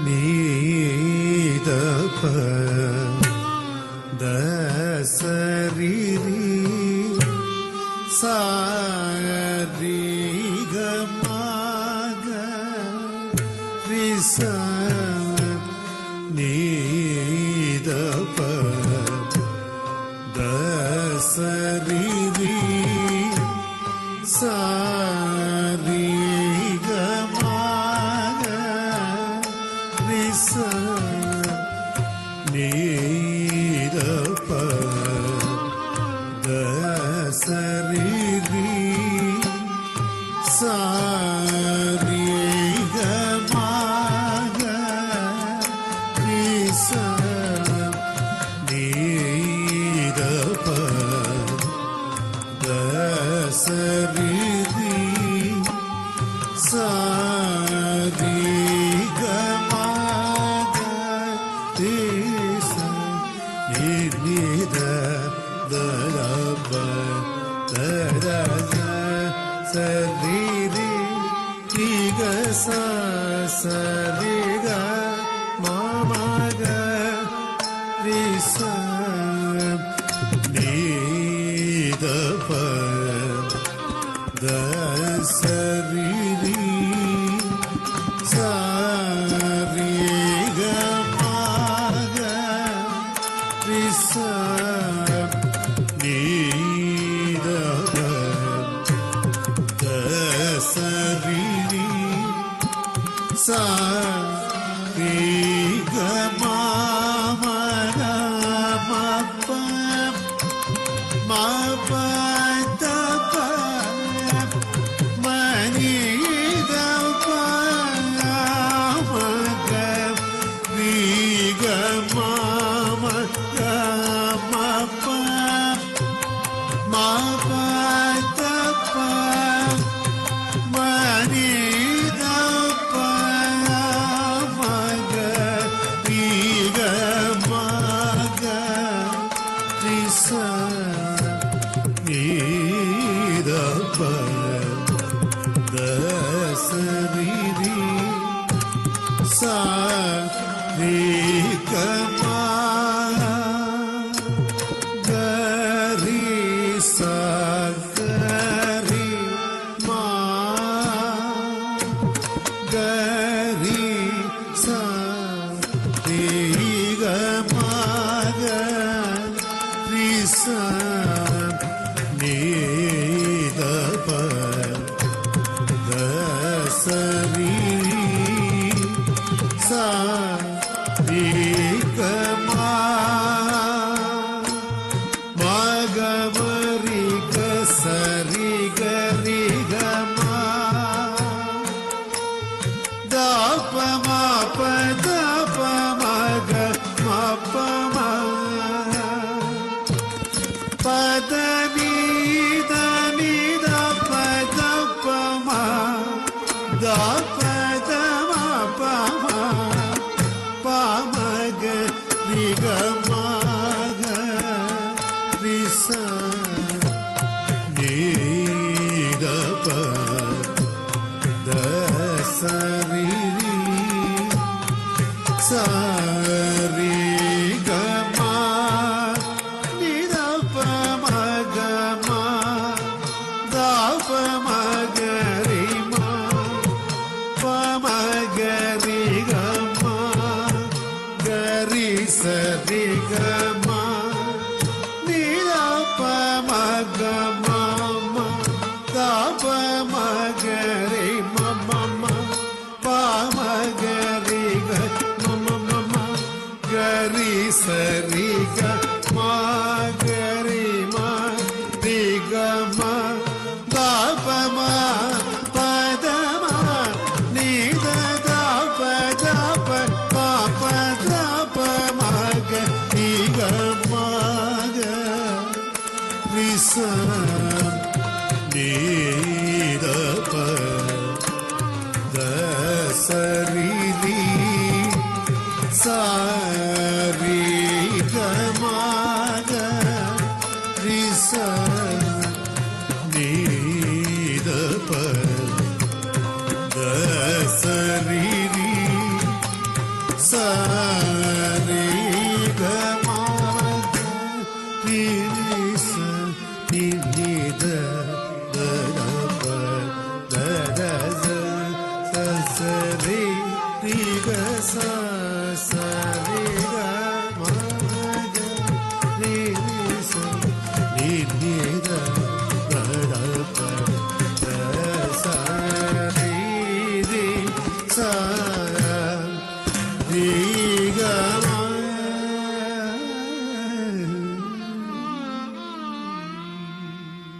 நீதப தசரிரி சாரிகமாக ரிச நீதப தசரிரி சாரிகமாக ரிச நீதப தசரிரி சாரிகமாக ரிச நீதப தசரிரி சாரிகமாக ரிச நீத தரப தரத சரிரி திக சரிக மாமக ரிச நீதப தசரிரி சாரிகமாக ரிச நீதப தசரிரி சாரிகமாமக மப்ப மபதப மனிதப மக விகமாமக மப்ப மபதப மனிதப மக விகமாக ரிச நீதப தசரிரி சாரிகமா கரி சகரி மா கரி சரிகமாக ரிச நீதப தசரிரி சாரிகமா மகமரிக சரிகரிகமா தப மப தப மக மப பத நீத நீத பத பம தபத மபம பமக நிகமாக ரிச நீதப தசரிரி சாரிகமா நிதப மகமா தப மகரிமா பமகரிகமா கரி சரிகமா நிதப மகமா தப மகரி மம பமகரிக மம கரி சரிக மகரி மரிகம தபம பதம நீத தப தப பப தப மக நிகமாக ரிச நீதப தசரிரி Saregama sa re ga ma ri ri sa ni ni da da da pa da da za sa sa re ri ga sa sa re ga ma ga ri ri sa ni ni da da da pa da sa re ri sa